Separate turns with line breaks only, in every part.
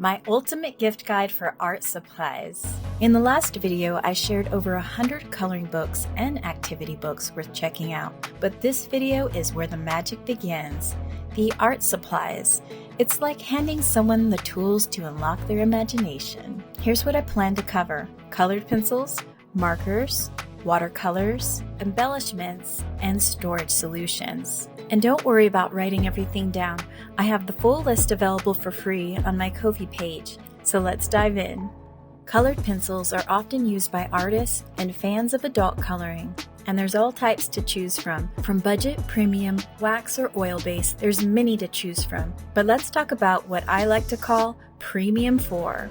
my ultimate gift guide for art supplies. In the last video, I shared over 100 coloring books and activity books worth checking out, but this video is where the magic begins. The art supplies. It's like handing someone the tools to unlock their imagination. Here's what I plan to cover: colored pencils, markers, watercolors, embellishments, and storage solutions. And don't worry about writing everything down. I have the full list available for free on my Ko-fi page. So let's dive in. Colored pencils are often used by artists and fans of adult coloring. And there's all types to choose from budget, premium, wax, or oil-based. There's many to choose from. But let's talk about what I like to call Premium 4.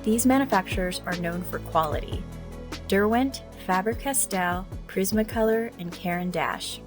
These manufacturers are known for quality: Derwent, Faber-Castell, Prismacolor, and Caran d'Ache.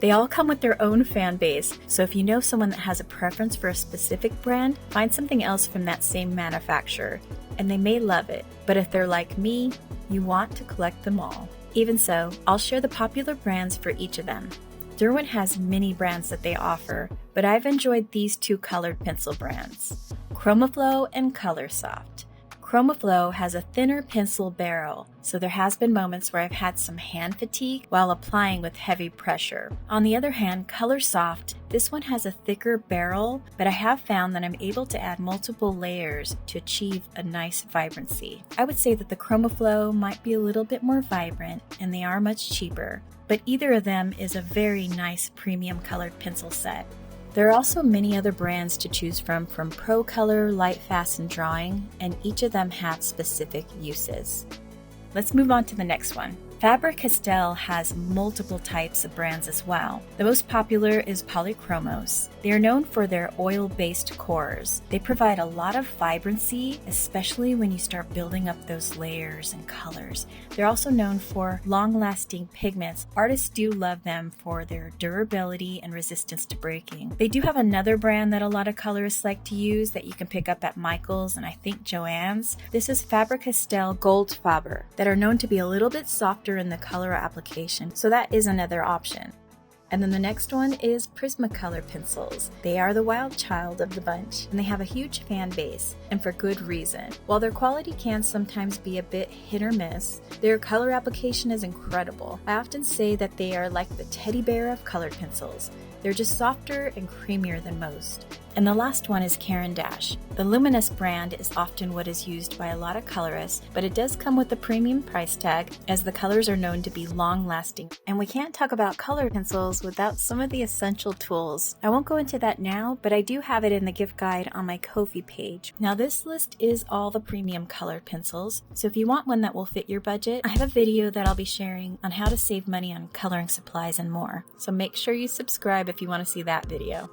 They all come with their own fan base, so if you know someone that has a preference for a specific brand, find something else from that same manufacturer, and they may love it. But if they're like me, you want to collect them all. Even so, I'll share the popular brands for each of them. Derwent has many brands that they offer, but I've enjoyed these two colored pencil brands, ChromaFlow and ColorSoft. ChromaFlow has a thinner pencil barrel, so there has been moments where I've had some hand fatigue while applying with heavy pressure. On the other hand, ColorSoft, this one has a thicker barrel, but I have found that I'm able to add multiple layers to achieve a nice vibrancy. I would say that the ChromaFlow might be a little bit more vibrant, and they are much cheaper, but either of them is a very nice premium colored pencil set. There are also many other brands to choose from Pro Color, Light Fast, and Drawing, and each of them have specific uses. Let's move on to the next one. Faber-Castell has multiple types of brands as well. The most popular is Polychromos. They are known for their oil-based cores. They provide a lot of vibrancy, especially when you start building up those layers and colors. They're also known for long-lasting pigments. Artists do love them for their durability and resistance to breaking. They do have another brand that a lot of colorists like to use that you can pick up at Michael's and I think Joann's. This is Faber-Castell Goldfaber, that are known to be a little bit softer in the color application, so that is another option. And then the next one is Prismacolor pencils. They are the wild child of the bunch, and they have a huge fan base, and for good reason. While their quality can sometimes be a bit hit or miss, their color application is incredible. I often say that they are like the teddy bear of colored pencils. They're just softer and creamier than most. And the last one is Caran d'Ache. The Luminous brand is often what is used by a lot of colorists, but it does come with a premium price tag, as the colors are known to be long-lasting. And we can't talk about color pencils without some of the essential tools. I won't go into that now, but I do have it in the gift guide on my Ko-fi page. Now this list is all the premium colored pencils, so if you want one that will fit your budget, I have a video that I'll be sharing on how to save money on coloring supplies and more. So make sure you subscribe if you want to see that video.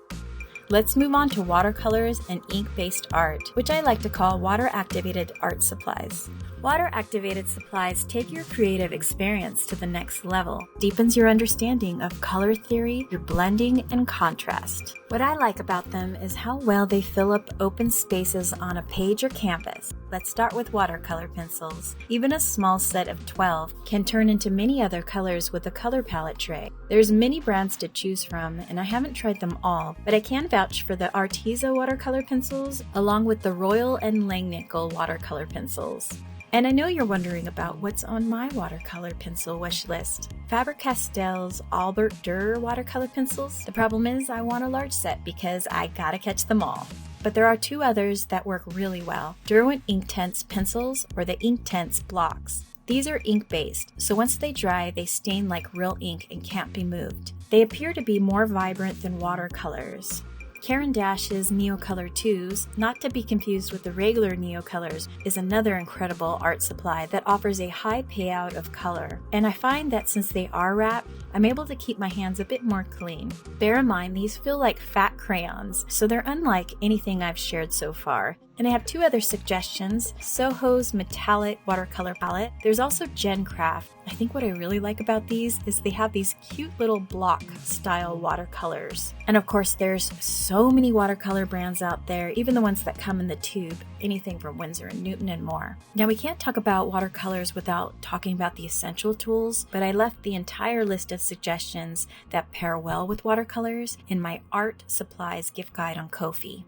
Let's move on to watercolors and ink-based art, which I like to call water-activated art supplies. Water-activated supplies take your creative experience to the next level, deepens your understanding of color theory, your blending, and contrast. What I like about them is how well they fill up open spaces on a page or canvas. Let's start with watercolor pencils. Even a small set of 12 can turn into many other colors with a color palette tray. There's many brands to choose from, and I haven't tried them all, but I can vouch for the Arteza watercolor pencils, along with the Royal and Langnickel watercolor pencils. And I know you're wondering about what's on my watercolor pencil wish list. Faber-Castell's Albert Dürer watercolor pencils. The problem is I want a large set because I gotta catch them all. But there are two others that work really well: Derwent Inktense pencils or the Inktense blocks. These are ink-based, so once they dry, they stain like real ink and can't be moved. They appear to be more vibrant than watercolors. Caran d'Ache's Neocolor 2s, not to be confused with the regular Neocolors, is another incredible art supply that offers a high payout of color. And I find that since they are wrapped, I'm able to keep my hands a bit more clean. Bear in mind, these feel like fat crayons, so they're unlike anything I've shared so far. And I have two other suggestions: Soho's Metallic Watercolor Palette. There's also GenCraft. I think what I really like about these is they have these cute little block style watercolors. And of course, there's so many watercolor brands out there, even the ones that come in the tube, anything from Winsor & Newton and more. Now, we can't talk about watercolors without talking about the essential tools, but I left the entire list of suggestions that pair well with watercolors in my art supplies gift guide on Ko-fi.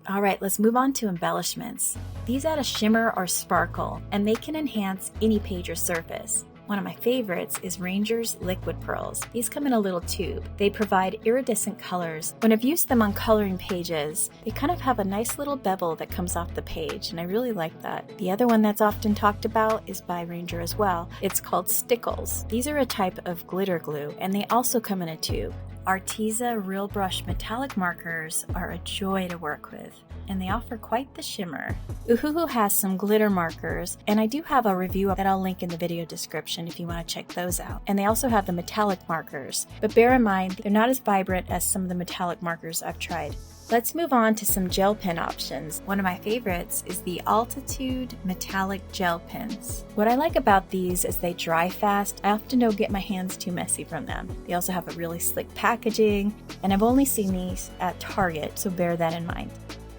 All right, let's move on to embellishments. These add a shimmer or sparkle, and they can enhance any page or surface. One of my favorites is Ranger's Liquid Pearls. These come in a little tube. They provide iridescent colors. When I've used them on coloring pages, they kind of have a nice little bevel that comes off the page, and I really like that. The other one that's often talked about is by Ranger as well. It's called Stickles. These are a type of glitter glue, and they also come in a tube. Arteza Real Brush metallic markers are a joy to work with, and they offer quite the shimmer. Ohuhu has some glitter markers, and I do have a review that I'll link in the video description if you want to check those out. And they also have the metallic markers, but bear in mind they're not as vibrant as some of the metallic markers I've tried. Let's move on to some gel pen options. One of my favorites is the Altitude Metallic Gel Pens. What I like about these is they dry fast. I often don't get my hands too messy from them. They also have a really slick packaging, and I've only seen these at Target, so bear that in mind.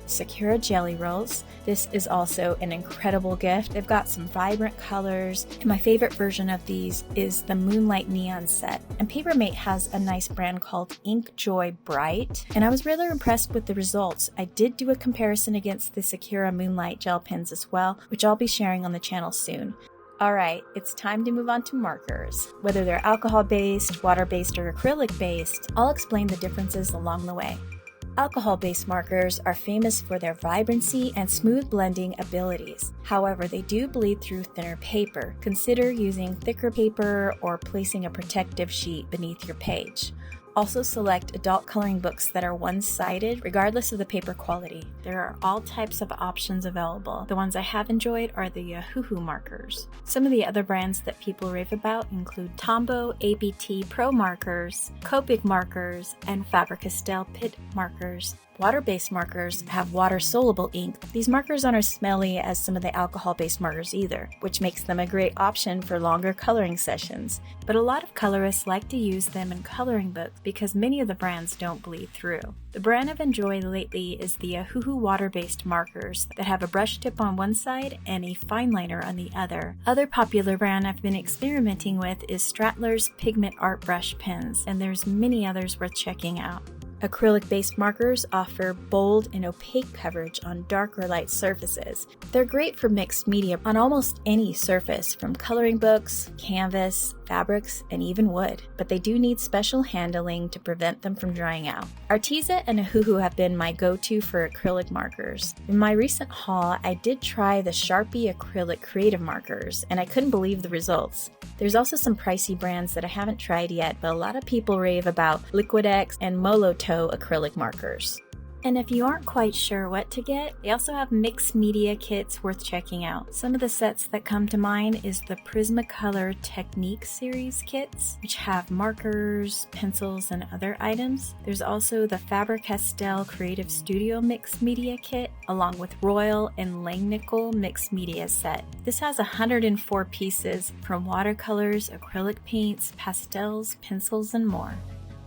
Sakura Jelly Rolls. This is also an incredible gift. They've got some vibrant colors, and my favorite version of these is the Moonlight Neon set. And Papermate has a nice brand called Ink Joy Bright, and I was really impressed with the results. I did do a comparison against the Sakura Moonlight gel pens as well, which I'll be sharing on the channel soon. Alright, it's time to move on to markers. Whether they're alcohol-based, water-based, or acrylic-based, I'll explain the differences along the way. Alcohol-based markers are famous for their vibrancy and smooth blending abilities. However, they do bleed through thinner paper. Consider using thicker paper or placing a protective sheet beneath your page. Also select adult coloring books that are one-sided, regardless of the paper quality. There are all types of options available. The ones I have enjoyed are the Ohuhu markers. Some of the other brands that people rave about include Tombow ABT Pro markers, Copic markers, and Faber-Castell Pitt markers. Water-based markers have water-soluble ink. These markers aren't as smelly as some of the alcohol-based markers either, which makes them a great option for longer coloring sessions. But a lot of colorists like to use them in coloring books because many of the brands don't bleed through. The brand I've enjoyed lately is the Ohuhu water-based markers that have a brush tip on one side and a fine liner on the other. Other popular brand I've been experimenting with is Strattler's Pigment Art Brush Pens, and there's many others worth checking out. Acrylic-based markers offer bold and opaque coverage on dark or light surfaces. They're great for mixed media on almost any surface, from coloring books, canvas, fabrics, and even wood, but they do need special handling to prevent them from drying out. Arteza and Ohuhu have been my go-to for acrylic markers. In my recent haul, I did try the Sharpie acrylic creative markers, and I couldn't believe the results. There's also some pricey brands that I haven't tried yet, but a lot of people rave about Liquid-X and Molotow acrylic markers. And if you aren't quite sure what to get, they also have mixed media kits worth checking out. Some of the sets that come to mind is the Prismacolor Technique series kits, which have markers, pencils, and other items. There's also the Faber-Castell Creative Studio Mixed Media Kit, along with Royal and Langnickel Mixed Media Set. This has 104 pieces from watercolors, acrylic paints, pastels, pencils, and more.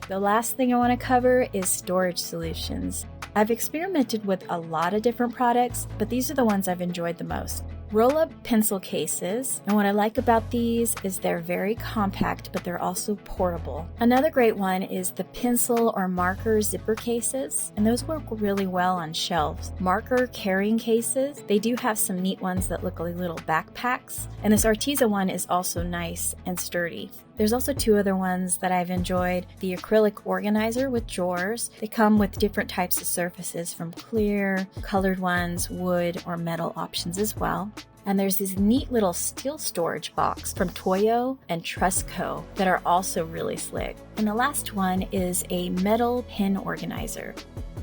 The last thing I want to cover is storage solutions. I've experimented with a lot of different products, but these are the ones I've enjoyed the most. Roll-up pencil cases, and what I like about these is they're very compact, but they're also portable. Another great one is the pencil or marker zipper cases, and those work really well on shelves. Marker carrying cases, they do have some neat ones that look like little backpacks, and this Arteza one is also nice and sturdy. There's also two other ones that I've enjoyed. The acrylic organizer with drawers. They come with different types of surfaces, from clear, colored ones, wood, or metal options as well. And there's this neat little steel storage box from Toyo and Trustco that are also really slick. And the last one is a metal pen organizer.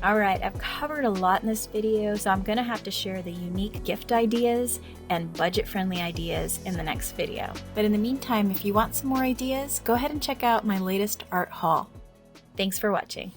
Alright, I've covered a lot in this video, so I'm going to have to share the unique gift ideas and budget-friendly ideas in the next video. But in the meantime, if you want some more ideas, go ahead and check out my latest art haul. Thanks for watching.